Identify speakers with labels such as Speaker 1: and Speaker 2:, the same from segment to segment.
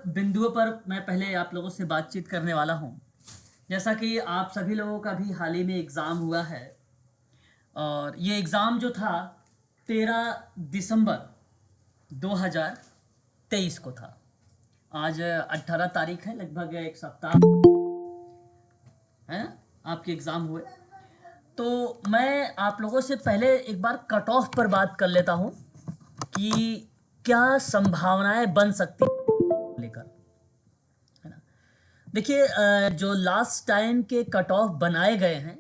Speaker 1: बिंदुओं पर मैं पहले आप लोगों से बातचीत करने वाला हूँ। जैसा कि आप सभी लोगों का भी हाल ही में एग्ज़ाम हुआ है और ये एग्ज़ाम जो था 13 दिसंबर 2023 को था। आज 18 तारीख है, लगभग एक सप्ताह है आपके एग्ज़ाम हुए। तो मैं आप लोगों से पहले एक बार कट ऑफ पर बात कर लेता हूँ कि क्या संभावनाएं बन सकती लेकर, है ना। देखिए, जो लास्ट टाइम के कट ऑफ बनाए गए हैं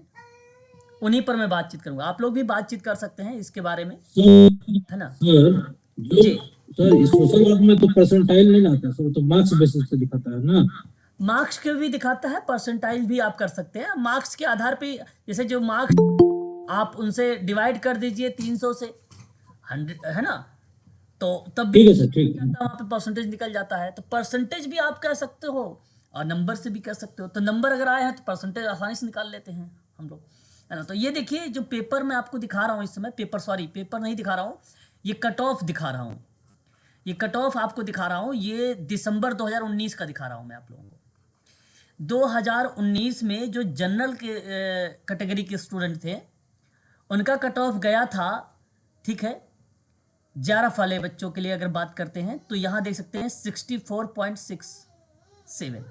Speaker 1: उन्हीं पर मैं बातचीत करूंगा। आप लोग भी बातचीत कर सकते हैं इसके बारे में, है ना।
Speaker 2: सर जो
Speaker 1: जी,
Speaker 2: सर इस सोशल वर्क में तो परसेंटाइल नहीं आता सर, तो मार्क्स बेसिस पे दिखाता है ना।
Speaker 1: मार्क्स के भी दिखाता है, परसेंटाइल भी आप कर सकते हैं। मार्क्स के आधार पे, जैसे जो मार्क्स आप उनसे डिवाइड कर दीजिए 300 से 100, है ना। तो तब भी
Speaker 2: ठीक है सर, ठीक है।
Speaker 1: वहाँ पे परसेंटेज निकल जाता है। तो परसेंटेज भी आप कह सकते हो और नंबर से भी कर सकते हो। तो नंबर अगर आए हैं तो परसेंटेज आसानी से निकाल लेते हैं हम लोग, है ना। तो ये देखिए, जो पेपर मैं आपको दिखा रहा हूँ इस समय, पेपर नहीं दिखा रहा हूँ, ये कट ऑफ दिखा रहा हूँ। ये कट ऑफ आपको दिखा रहा हूँ, ये दिसंबर 2019 का दिखा रहा हूँ मैं आप लोगों को। 2019 में जो जनरल के कैटेगरी के स्टूडेंट थे, उनका कट ऑफ गया था, ठीक है। JRF वाले बच्चों के लिए अगर बात करते हैं तो यहाँ देख सकते हैं 64.67,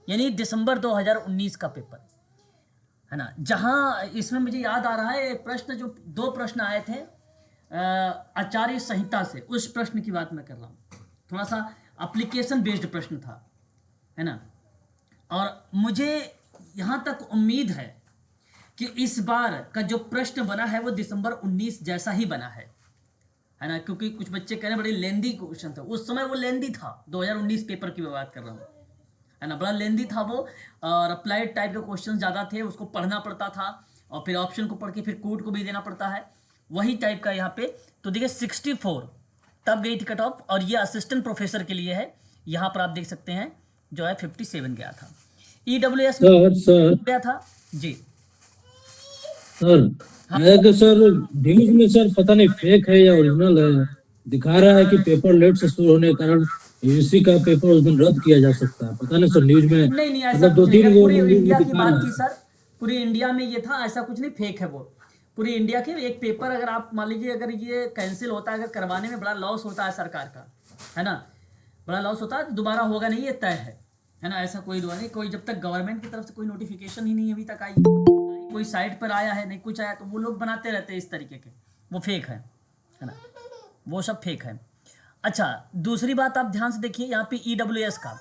Speaker 1: यानी दिसंबर 2019 का पेपर, है ना। जहाँ इसमें मुझे याद आ रहा है प्रश्न, जो 2 प्रश्न आए थे आचार्य संहिता से, उस प्रश्न की बात मैं कर रहा हूँ। थोड़ा सा एप्लीकेशन बेस्ड प्रश्न था, है ना। और मुझे यहाँ तक उम्मीद है कि इस बार का जो प्रश्न बना है वो दिसंबर 19 जैसा ही बना है ना। क्योंकि कुछ बच्चे कह रहे हैं बड़ी लेंदी क्वेश्चन था, उस समय वो लेंदी था। 2019 पेपर की मैं बात कर रहा हूँ, है ना। बड़ा लेंदी था वो, और अप्लाइड टाइप के क्वेश्चन ज़्यादा थे, उसको पढ़ना पड़ता था और फिर ऑप्शन को पढ़ के फिर कोड को भी देना पड़ता है, वही टाइप का यहाँ पे। तो देखिए 64 तब गई थी कट ऑफ, और ये असिस्टेंट प्रोफेसर के लिए है। यहाँ पर आप देख सकते हैं जो है 57 गया था। EWS में
Speaker 2: सर सर
Speaker 1: गया था जी।
Speaker 2: सर
Speaker 1: हाँ,
Speaker 2: कि सर न्यूज में सर पता नहीं फेक है या ओरिजिनल है, दिखा रहा है कि पेपर लेट से शुरू होने के कारण यूजीसी का पेपर उस दिन रद्द किया जा सकता है। पता नहीं सर, न्यूज में
Speaker 1: नहीं नहीं, ऐसा
Speaker 2: मतलब दो
Speaker 1: कुछ नहीं है।
Speaker 2: तीन गो
Speaker 1: पूरी
Speaker 2: न्यूज में
Speaker 1: इंडिया की
Speaker 2: दिखा
Speaker 1: बात
Speaker 2: रहा
Speaker 1: की
Speaker 2: है।
Speaker 1: सर, पूरी इंडिया में ये था, ऐसा कुछ नहीं, फेक है वो। पूरी इंडिया के एक पेपर, अगर आप मान लीजिए अगर ये कैंसिल होता है, अगर करवाने में बड़ा लॉस होता है सरकार का, है ना, बड़ा लॉस होता है, दोबारा होगा नहीं, ये तय है ना। ऐसा कोई दुआ नहीं, कोई जब तक गवर्नमेंट की तरफ से कोई नोटिफिकेशन ही नहीं अभी तक आई, कोई साइट पर आया है नहीं, कुछ आया, तो वो लोग बनाते रहते हैं इस तरीके के, वो फेक है ना, वो सब फेक है। अच्छा, दूसरी बात आप ध्यान से देखिए, यहाँ पे EWS का,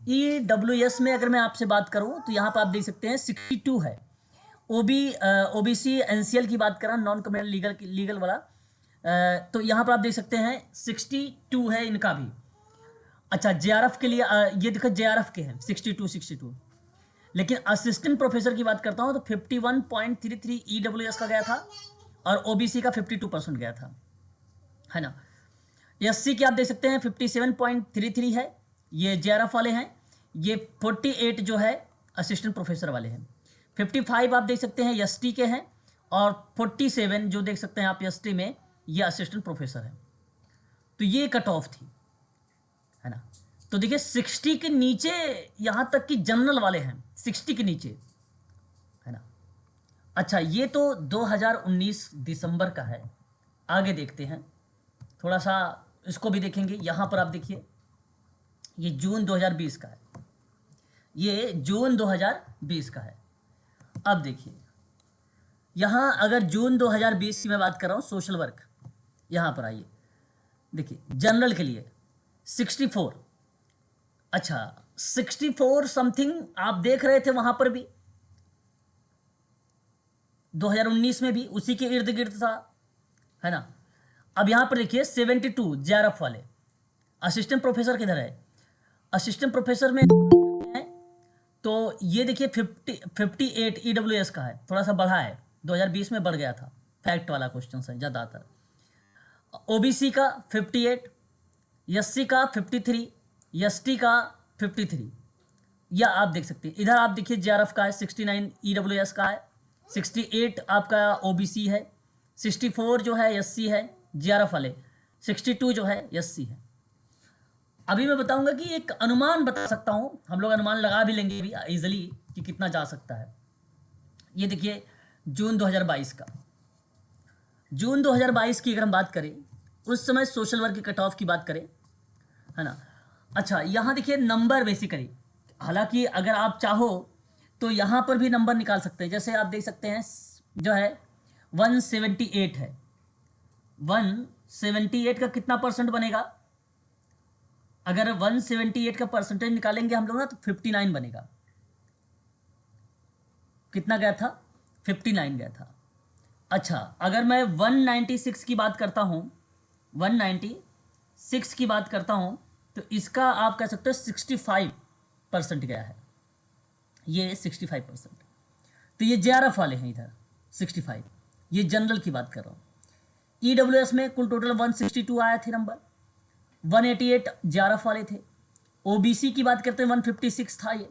Speaker 1: EWS में अगर मैं आपसे बात करूं तो यहाँ पर आप देख सकते हैं 62 है। OBC NCL की बात कर रहा हूँ, नॉन कम्युनल लीगल वाला। तो यहाँ पर आप देख सकते हैं 62 है इनका भी। अच्छा, JRF के लिए ये देखो, JRF के हैं 62। लेकिन असिस्टेंट प्रोफेसर की बात करता हूँ तो 51.33 EWS का गया था, और OBC का 52% गया था, है ना। SC की आप देख सकते हैं 57.33 है, ये JRF वाले हैं। ये 48 जो है असिस्टेंट प्रोफेसर वाले हैं। 55 आप देख सकते हैं ST के हैं, और 47 जो देख सकते हैं आप ST में, ये असिस्टेंट प्रोफेसर है। तो ये कट ऑफ थी, है ना। तो देखिए 60 के नीचे यहाँ तक कि जनरल वाले हैं, 60 के नीचे, है ना। अच्छा, ये तो 2019 दिसंबर का है। आगे देखते हैं, थोड़ा सा इसको भी देखेंगे। यहाँ पर आप देखिए, ये जून 2020 का है, ये जून 2020 का है। अब देखिए, यहाँ अगर जून 2020 की मैं बात कर रहा हूँ, सोशल वर्क, यहाँ पर आइए, देखिए जनरल के लिए 64। अच्छा, 64 समथिंग आप देख रहे थे वहाँ पर भी, 2019 में भी उसी के इर्द गिर्द था, है ना। अब यहाँ पर देखिए 72 JRF वाले। असिस्टेंट प्रोफेसर किधर है? असिस्टेंट प्रोफेसर में है, तो ये देखिए 58 EWS का है, थोड़ा सा बढ़ा है, 2020 में बढ़ गया था। फैक्ट वाला क्वेश्चन है ज़्यादातर। OBC का 58, SC का 53, ST का 53, या आप देख सकते हैं इधर आप देखिए JRF का है 69, EWS का है 68, आपका OBC है 64 जो है SC है, JRF वाले 62 जो है SC है। अभी मैं बताऊंगा कि एक अनुमान बता सकता हूं, हम लोग अनुमान लगा भी लेंगे भी इजिली कि कितना जा सकता है। ये देखिए जून 2022 का, जून 2022 की अगर हम बात करें, उस समय सोशल वर्क की कट ऑफ की बात करें, है ना। अच्छा यहाँ देखिए नंबर बेसिकली, हालांकि अगर आप चाहो तो यहाँ पर भी नंबर निकाल सकते हैं। जैसे आप देख सकते हैं जो है 178 है, 178 का कितना परसेंट बनेगा, अगर 178 का परसेंटेज निकालेंगे हम लोग ना तो 59 बनेगा। कितना गया था, 59 गया था। अच्छा अगर मैं 196 की बात करता हूँ, 196 की बात करता हूँ तो इसका आप कह सकते हो 65% गया है, ये 65%। तो ये JRF वाले हैं इधर 65, ये जनरल की बात कर रहा हूँ। EWS में कुल टोटल 162 आया थे नंबर, 188 JRF वाले थे। OBC की बात करते हैं 156 था, ये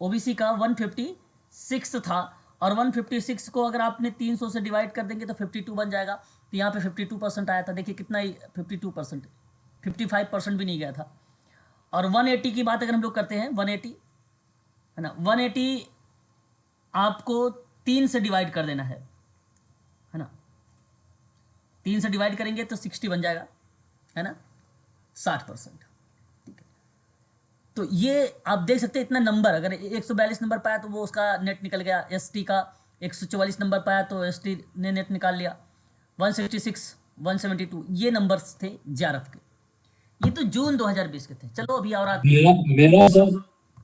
Speaker 1: OBC का 156 था, और 156 को अगर आपने 300 से डिवाइड कर देंगे तो 52 बन जाएगा। तो यहाँ पे 52% आया था, देखिए कितना ही 52%, 55% भी नहीं गया था। और 180 की बात अगर हम लोग करते हैं, 180 है ना, 180 आपको 3 से डिवाइड कर देना है ना, 3 से डिवाइड करेंगे तो 60 बन जाएगा, है ना, 60%। ठीक है, तो ये आप देख सकते हैं इतना नंबर, अगर 142 नंबर पाया तो वो उसका नेट निकल गया। ST का 144 नंबर पाया तो ST ने नेट निकाल लिया। 166, 172 ये नंबर्स थे JRF के। ये तो जून 2020 के थे। चलो अभी और आते
Speaker 2: मेरा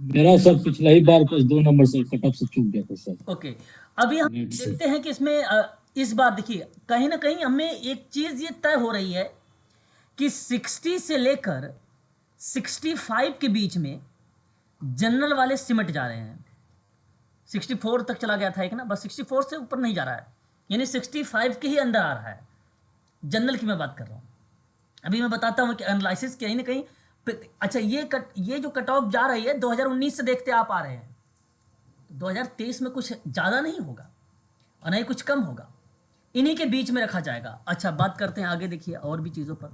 Speaker 2: मेरा सर पिछला ही बार कुछ 2 नंबर से कट ऑफ से चूक गया था सर।
Speaker 1: ओके, अभी हम
Speaker 2: नेट से।
Speaker 1: देखते हैं कि इसमें इस बार देखिए कहीं ना कहीं हमें एक चीज ये तय हो रही है कि 60 से लेकर 65 के बीच में जनरल वाले सिमट जा रहे हैं। 64 तक चला गया था एक ना, बस 64 से ऊपर नहीं जा रहा है, यानी 65 के ही अंदर आ रहा है। जनरल की मैं बात कर रहा हूँ। अभी मैं बताता हूँ कि एनालिसिस कहीं ना कहीं अच्छा ये जो कट ऑफ जा रही है 2019 से देखते आप आ रहे हैं, 2023 में कुछ ज़्यादा नहीं होगा और नहीं कुछ कम होगा, इन्हीं के बीच में रखा जाएगा। अच्छा बात करते हैं आगे, देखिए और भी चीज़ों पर,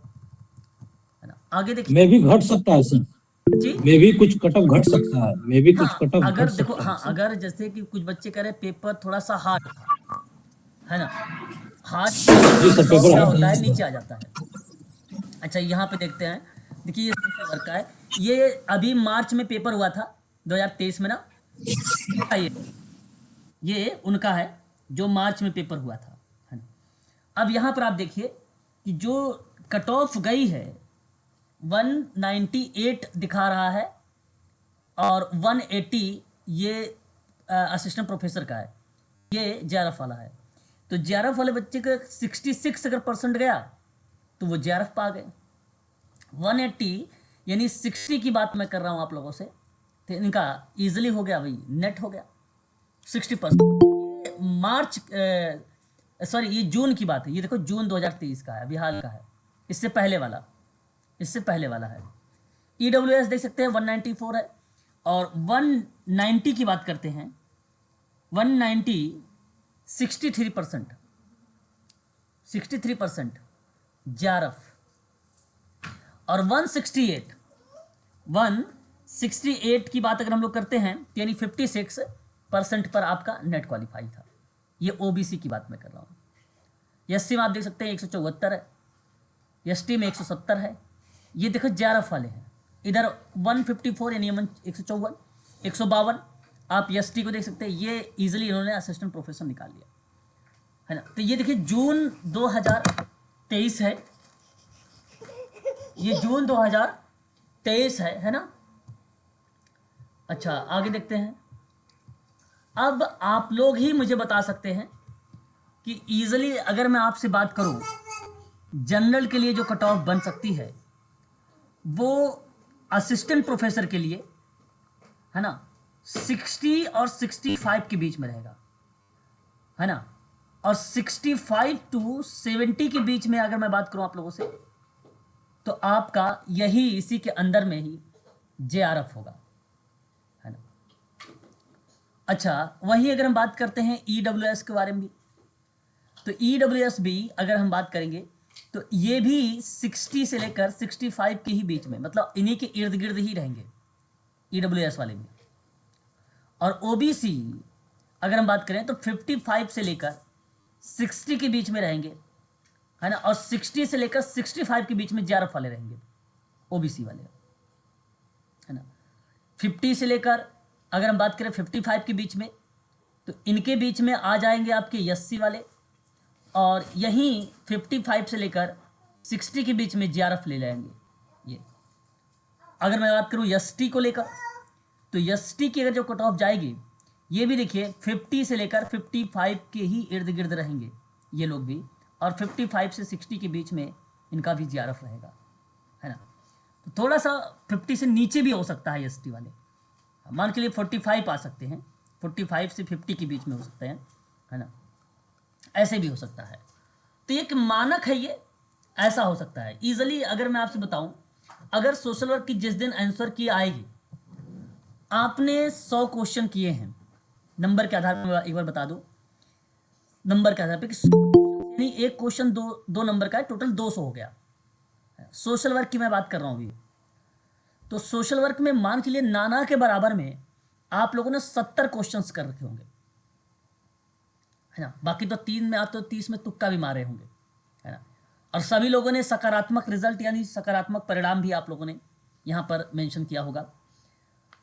Speaker 1: है ना। आगे देखिए
Speaker 2: मैं भी घट सकता है सर,
Speaker 1: जी,
Speaker 2: मैं भी कुछ कट ऑफ घट सकता है, मैं भी कुछ
Speaker 1: हाँ
Speaker 2: कट ऑफ घट
Speaker 1: अगर देखो,
Speaker 2: सकता है
Speaker 1: हाँ
Speaker 2: सर।
Speaker 1: अगर जैसे कि कुछ बच्चे कह रहे पेपर थोड़ा सा हार्ड था, है ना, हार्ड
Speaker 2: जी सर,
Speaker 1: कट ऑफ
Speaker 2: पेपर
Speaker 1: क्या
Speaker 2: हार्ड
Speaker 1: होता है,
Speaker 2: था।
Speaker 1: नीचे आ जाता है। अच्छा यहाँ पे देखते हैं, देखिए ये सोशल वर्क का है, ये अभी मार्च में पेपर हुआ था 2023 में ना, ये उनका है जो मार्च में पेपर हुआ था, है ना। अब यहाँ पर आप देखिए कि जो कट ऑफ गई है 198 दिखा रहा है, और 180 ये असिस्टेंट प्रोफेसर का है, ये JRF वाला है। तो JRF वाले बच्चे का 66 अगर परसेंट गया तो वो JRF पा गए। 180 यानी 60 की बात मैं कर रहा हूँ आप लोगों से, तो इनका इजिली हो गया भाई, नेट हो गया 60%। मार्च सॉरी ये जून की बात है, ये देखो जून 2023 का है, अभी हाल का है, इससे पहले वाला, इससे पहले वाला है। EWS देख सकते हैं 194 है, और 190 की बात करते हैं, 190 63%, 63% JRF, और 168 की बात अगर हम लोग करते हैं यानी 56% पर आपका नेट क्वालिफाई था। ये OBC की बात मैं कर रहा हूँ। SC में आप देख सकते हैं 174 है, ST में 170 है। ये देखो JRF वाले हैं, इधर 154 यानी 154, 152 आप ST को देख सकते हैं, ये इजीली इन्होंने असिस्टेंट प्रोफेसर निकाल लिया, है ना। तो ये देखिए जून 2023 है, ये जून 2023 है ना। अच्छा आगे देखते हैं। अब आप लोग ही मुझे बता सकते हैं कि इजीली अगर मैं आपसे बात करूं जनरल के लिए जो कट ऑफ बन सकती है वो असिस्टेंट प्रोफेसर के लिए, है ना, 60 और 65 के बीच में रहेगा, है ना। और 65 to 70 के बीच में अगर मैं बात करूं आप लोगों से, तो आपका यही इसी के अंदर में ही JRF होगा, है ना। अच्छा वही अगर हम बात करते हैं EWS के बारे में भी, तो EWS भी अगर हम बात करेंगे तो ये भी 60 से लेकर 65 के ही बीच में, मतलब इन्हीं के इर्द गिर्द ही रहेंगे ईडब्ल्यूएस वाले भी। और ओबीसी अगर हम बात करें तो 55 से लेकर 60 के बीच में रहेंगे, है ना, और 60 से लेकर 65 के बीच में जेआरएफ वाले रहेंगे, ओबीसी वाले, है ना। 50 से लेकर अगर हम बात करें 55 के बीच में, तो इनके बीच में आ जाएंगे आपके एससी वाले, और यहीं 55 से लेकर 60 के बीच में जेआरएफ ले जाएंगे ये। अगर मैं बात करूँ एसटी को लेकर, तो एसटी की अगर जो कट ऑफ जाएगी, ये भी देखिए 50 से लेकर 55 के ही इर्द गिर्द रहेंगे ये लोग भी, और 55 से 60 के बीच में इनका भी जेआरएफ रहेगा, है ना। तो थोड़ा सा 50 से नीचे भी हो सकता है एसटी वाले, मान के लिए 45 आ सकते हैं, 45 से 50 के बीच में हो सकते हैं, है ना, ऐसे भी हो सकता है। तो ये एक मानक है, ये ऐसा हो सकता है इजीली। अगर मैं आपसे बताऊं, अगर सोशल वर्क की जिस दिन आंसर की आएगी, आपने 100 क्वेश्चन किए हैं, नंबर के आधार पर एक बार बता दूं, नंबर के आधार पर यानी एक क्वेश्चन दो नंबर का है, टोटल 200 हो गया। सोशल वर्क की मैं बात कर रहा हूं अभी। तो सोशल वर्क में मान के लिए नाना के बराबर में आप लोगों ने 70 क्वेश्चंस कर रखे होंगे, है ना। बाकी तो 3 में आप तो 30 में तुक्का भी मारे होंगे, है ना। और सभी लोगों ने सकारात्मक रिजल्ट यानी सकारात्मक परिणाम भी आप लोगों ने यहाँ पर मेंशन किया होगा।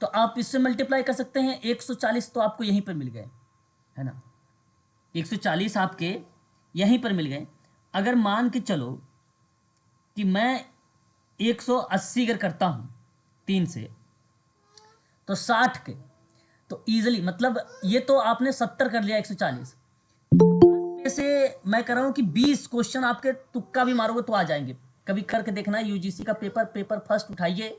Speaker 1: तो आप इससे मल्टीप्लाई कर सकते हैं, 140 तो आपको यहीं पर मिल गए, है ना, 140 आपके यहीं पर मिल गए। अगर मान के चलो कि मैं 180 अगर करता हूँ 3 से, तो 60 के, तो ईजिली, मतलब ये तो आपने 70 कर लिया 140 में से, मैं कर रहा हूँ कि 20 क्वेश्चन आपके तुक्का भी मारोगे तो आ जाएंगे। कभी करके देखना, यूजीसी का पेपर फर्स्ट उठाइए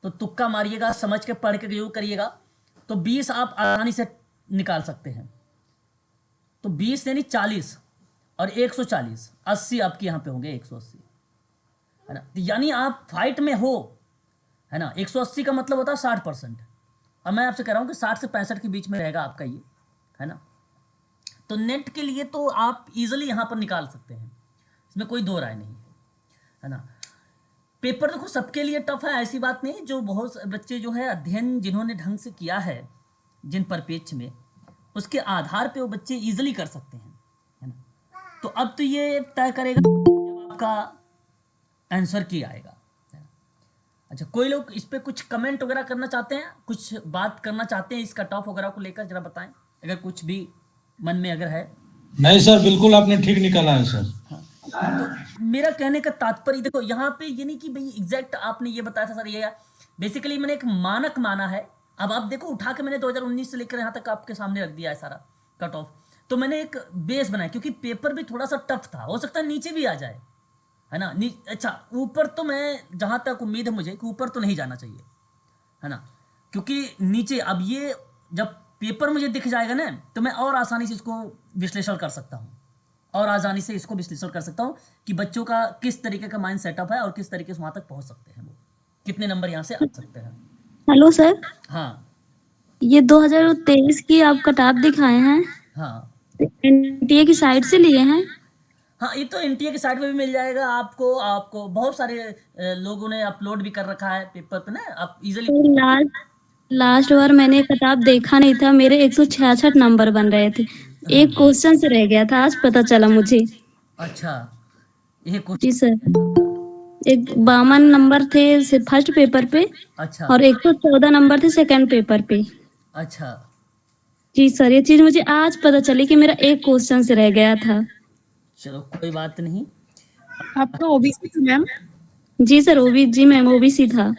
Speaker 1: तो तुक्का मारिएगा, समझ के पढ़ के जरूर करिएगा, तो 20 आप आसानी से निकाल सकते हैं। तो 20 यानी 40 और 140, 80 आपके यहाँ पे होंगे, 180, है ना। यानी आप फाइट में हो, है ना। 180 का मतलब होता है 60%, और मैं आपसे कह रहा हूँ कि 60 से 65 के बीच में रहेगा आपका ये, है ना। तो नेट के लिए तो आप इजीली यहाँ पर निकाल सकते हैं, इसमें कोई दो राय नहीं है ना। पेपर देखो सबके लिए टफ है, ऐसी बात नहीं। जो बहुत बच्चे जो है अध्ययन जिन्होंने ढंग से किया है जिन परिपेक्ष में, उसके आधार पे वो बच्चे इजीली कर सकते हैं, है ना। तो अब तो ये तय करेगा जब आपका आंसर की आएगा, है ना। अच्छा, कोई लोग इस पे कुछ कमेंट वगैरह करना चाहते हैं, कुछ बात करना चाहते हैं इस कट ऑफ वगैरह को लेकर, जरा बताएं अगर कुछ भी मन में अगर है।
Speaker 2: नहीं सर, बिल्कुल आपने ठीक निकाला है सर।
Speaker 1: हाँ, तो मेरा कहने का तात्पर्य देखो यहाँ पे ये नहीं कि भाई एग्जैक्ट आपने ये बताया था सर, ये बेसिकली मैंने एक मानक माना है। अब आप देखो उठा के मैंने 2019 से लेकर यहाँ तक आपके सामने रख दिया है सारा कट ऑफ, तो मैंने एक बेस बनाया, क्योंकि पेपर भी थोड़ा सा टफ था, हो सकता है नीचे भी आ जाए, है ना। अच्छा, ऊपर तो मैं जहाँ तक उम्मीद है मुझे कि ऊपर तो नहीं जाना चाहिए, है ना, क्योंकि नीचे अब ये जब पेपर मुझे दिख जाएगा ना, तो मैं और आसानी से इसको विश्लेषण कर सकता हूँ, और आसानी से इसको विश्लेषण कर सकता हूँ कि बच्चों का किस तरीके का माइंड सेटअप है और किस तरीके से वहां तक पहुंच सकते हैं, वो कितने नंबर यहाँ से आ सकते हैं।
Speaker 3: हेलो सर,
Speaker 1: हाँ
Speaker 3: ये 2023 की आप कटाप दिखाए हैं,
Speaker 1: हाँ
Speaker 3: एनटीए की साइट से लिए हैं?
Speaker 1: हाँ, ये तो एनटीए की साइट पे भी मिल जाएगा आपको। आपको बहुत सारे लोगों ने अपलोड भी कर रखा है पेपर पे ना, आप इजीली।
Speaker 3: तो लास्ट बार मैंने कटाप देखा नहीं था, मेरे 166 नंबर बन रहे थे, एक क्वेश्चन से रह गया था, आज पता चला मुझे।
Speaker 1: अच्छा, ये कुछ।
Speaker 3: जी सर, एक 52 नंबर थे फर्स्ट पेपर पे,
Speaker 1: अच्छा
Speaker 3: और 114 नंबर थे सेकंड पेपर पे।
Speaker 1: अच्छा,
Speaker 3: जी सर, ये चीज मुझे आज पता चली कि मेरा एक क्वेश्चन से रह गया था।
Speaker 1: चलो कोई बात नहीं।
Speaker 4: आपका ओबीसी था मैम?
Speaker 3: जी सर, जी मैम, ओबीसी था,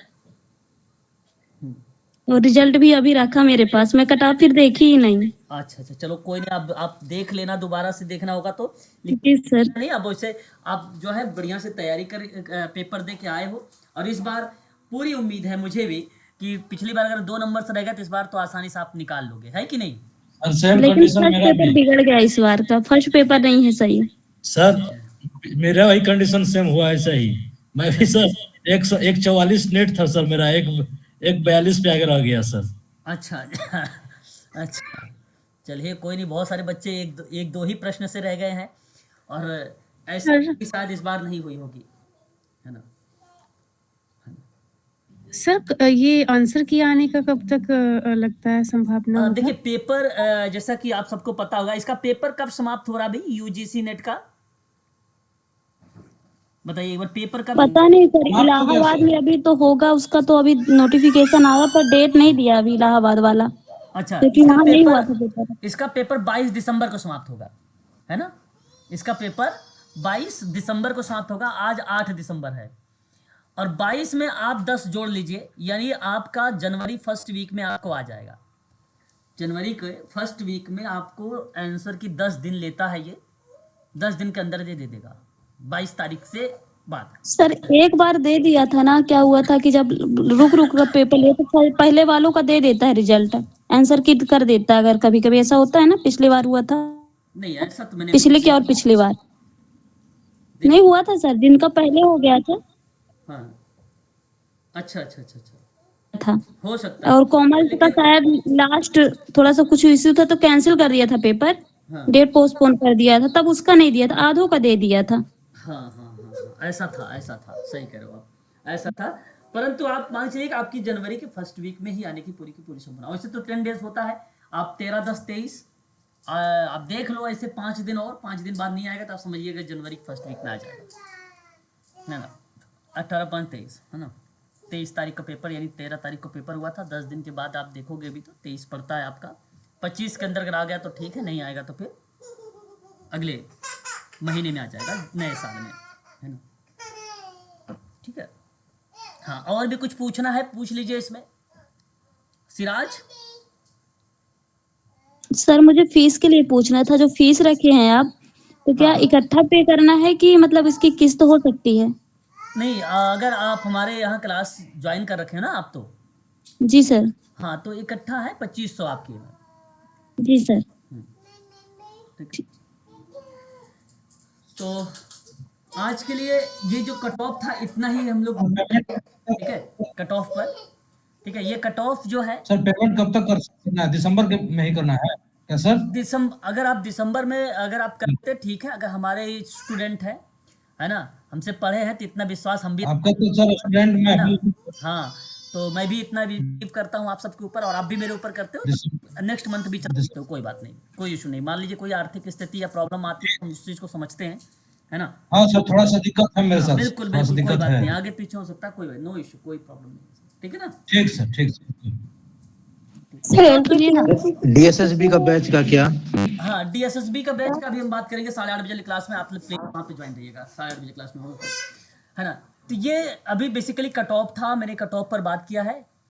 Speaker 3: और रिजल्ट भी अभी रखा मेरे पास, मैं कटाप फिर देखी ही नहीं।
Speaker 1: अच्छा अच्छा, चलो कोई नहीं, अब आप देख लेना, दोबारा से देखना होगा तो।
Speaker 3: जी सर।
Speaker 1: नहीं, अब वैसे आप जो है बढ़िया से तैयारी कर पेपर दे के आए हो, और इस बार पूरी उम्मीद है मुझे भी कि पिछली बार अगर 2 नंबर से रह गया तो इस बार तो आसानी से आप निकाल लोगे, है कि नहीं।
Speaker 3: लेकिन फर्स्ट पेपर बिगड़ गया इस बार का, फर्स्ट पेपर नहीं है सही।
Speaker 2: सर मेरा वही कंडीशन सेम हुआ, ऐसा ही मैं भी सर 144 नेट था सर मेरा, एक 42 पे आगे रह गया सर।
Speaker 1: अच्छा अच्छा, चलिए कोई नहीं, बहुत सारे बच्चे एक दो ही प्रश्न से रह गए हैं, और ऐसी
Speaker 4: सर
Speaker 1: शायद इस बार नहीं हुई होगी, है ना।
Speaker 4: सर ये आंसर की आने का कब तक लगता है संभावना होगा?
Speaker 1: देखिए पेपर जैसा कि आप सबको पता होगा, इसका पेपर कब समाप्त हो रहा है भाई, यूजीसी नेट का बताइए एक बार, पेपर कब।
Speaker 3: पता नहीं सर, इलाहाबाद में अभी तो होगा उसका, तो अभी नोटिफिकेशन आया पर डेट नहीं दिया अभी इलाहाबाद वाला,
Speaker 1: अच्छा
Speaker 3: क्योंकि वहां नहीं हुआ था पेपर।
Speaker 1: इसका पेपर 22 दिसंबर को समाप्त होगा, है ना। इसका पेपर 22 दिसंबर को समाप्त होगा, आज 8 दिसंबर है, और 22 में आप 10 जोड़ लीजिए, यानी आपका जनवरी फर्स्ट वीक में आपको आ जाएगा। जनवरी के फर्स्ट वीक में आपको आंसर की 10 दिन लेता है ये, 10 दिन के अंदर दे देगा, 22 तारीख से बाद।
Speaker 3: सर एक बार दे दिया था ना, क्या हुआ था कि जब रुक रुक कर पेपर लिए तो पहले वालों का दे देता है रिजल्ट, आंसर किट कर देता है, अगर कभी कभी ऐसा होता है ना, पिछली बार हुआ था,
Speaker 1: नहीं ऐसा तो मैंने
Speaker 3: पिछले की और पिछली बार नहीं हुआ था सर, जिनका पहले हो गया था।
Speaker 1: हाँ अच्छा अच्छा अच्छा अच्छा,
Speaker 3: था
Speaker 1: हो सकता है।
Speaker 3: और कॉमर्स का शायद लास्ट थोड़ा सा कुछ इश्यू था तो कैंसिल कर दिया था पेपर,
Speaker 1: हाँ
Speaker 3: डेट पोस्टपोन कर दिया था, तब उसका नहीं दिया था, आधों का दे दिया था।
Speaker 1: हाँ हाँ हाँ हाँ, ऐसा था, सही कह रहे हो आप, ऐसा था। परंतु आप मान चलिए कि आपकी जनवरी के फर्स्ट वीक में ही आने की पूरी संभावना। वैसे तो 10 डेज होता है, आप 13, 10, 23 आप देख लो, ऐसे 5 दिन और 5 दिन बाद नहीं आएगा तो आप समझिएगा जनवरी के फर्स्ट वीक में आ जाएगा, है ना। 18, 5, 23 है ना, 23 तारीख का पेपर, यानी 13 तारीख को पेपर हुआ था, 10 दिन के बाद आप देखोगे अभी तो 23 पड़ता है आपका, 25 के अंदर अगर आ गया तो ठीक है, नहीं आएगा तो फिर अगले महीने में आ जाएगा, नए साल में, है ना। ठीक है, हाँ और भी कुछ पूछना है पूछ लीजिए इसमें, सिराज।
Speaker 3: सर मुझे फीस के लिए पूछना था, जो फीस रखे हैं आप, तो क्या
Speaker 1: हाँ
Speaker 3: इकट्ठा पे करना है कि मतलब इसकी किस्त हो सकती है?
Speaker 1: नहीं, अगर आप हमारे यहाँ क्लास ज्वाइन कर रखे हैं ना आप तो,
Speaker 3: जी सर।
Speaker 1: हाँ तो इकट्ठा है 2500 आपके।
Speaker 3: जी सर।
Speaker 1: ठीक, तो आज के लिए ये जो कट ऑफ था इतना ही हम लोग, ठीक है, कट ऑफ पर, ठीक है, ये कट ऑफ जो है
Speaker 5: सर पेमेंट कब तक करना है? दिसंबर के में ही करना है क्या सर?
Speaker 1: दिसंबर, अगर आप दिसंबर में अगर आप करते ठीक है, अगर हमारे स्टूडेंट है ना, हमसे पढ़े हैं तो इतना विश्वास हम भी,
Speaker 5: आपका तो सर स्टूडेंट में
Speaker 1: है ना,
Speaker 5: अभी
Speaker 1: हाँ तो मैं भी इतना बिलीव करता हूँ आप सबके ऊपर, और आप भी मेरे ऊपर करते हो,
Speaker 5: दिसंबर
Speaker 1: नेक्स्ट मंथ भी चल सकते हो, कोई बात नहीं, कोई इशू नहीं। मान लीजिए कोई आर्थिक स्थिति या प्रॉब्लम आती है, हम उस चीज को समझते हैं, है ना।
Speaker 5: हाँ सर थोड़ा सा दिक्कत है मेरे
Speaker 1: हाँ,
Speaker 5: साथ,
Speaker 1: बिल्कुल
Speaker 5: थोड़ा सा
Speaker 1: बिल्कुल कोई
Speaker 5: दिक्कत
Speaker 1: बात
Speaker 5: है।
Speaker 1: नहीं, आगे पीछे हो सकता है, कोई नो इशू, कोई प्रॉब्लम नहीं, ठीक है ना।
Speaker 5: ठीक सर, ठीक सर।
Speaker 3: सर सुनिए ना,
Speaker 6: डीएसएसबी का बैच का क्या?
Speaker 1: हाँ डीएसएसबी का बैच का भी हम बात करेंगे 8:30 बजे क्लास में, आप लोग प्लीज वहाँ पे ज्वाइन रहिएगा, 8:30 बजे क्लास में हो, है ना। तो ये अभी बेसिकली कट ऑफ था, मैंने कट ऑफ पर बात किया है,